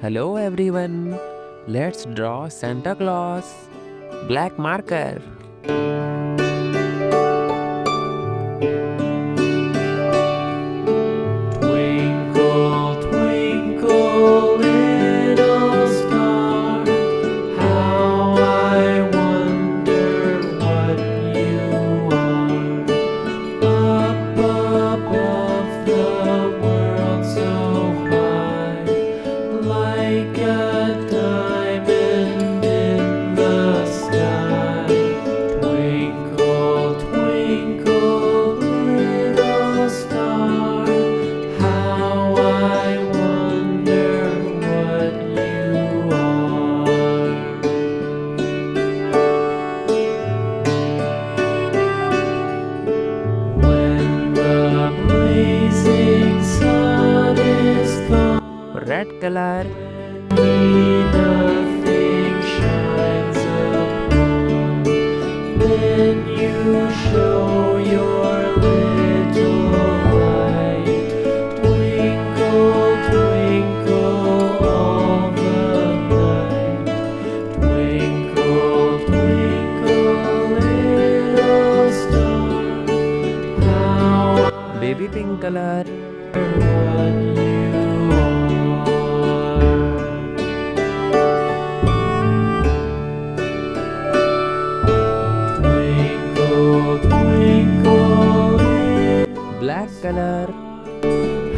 Hello everyone. Let's draw Santa Claus. Black marker. Twinkle, twinkle, little star, how I wonder what you are. Up above the world so high, like a diamond in the sky. Twinkle, twinkle, little star, how I wonder what you are. When the blazing sun is gone, Red color. nothing shines upon, then you show your little light. Twinkle, twinkle all the night. Twinkle, twinkle, little star, how Baby pink color. what you are. Twinkle, twinkle, little Black color.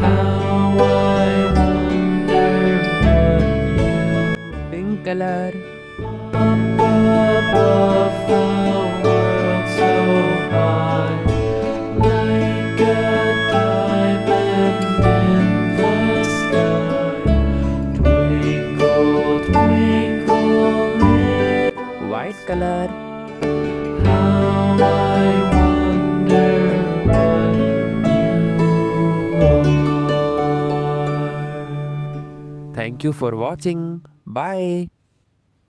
how I wonder what you Pink color. up above the world so high, like a diamond in the sky. Twinkle, twinkle, little White color. how I wonder what you are. Thank you for watching. Bye.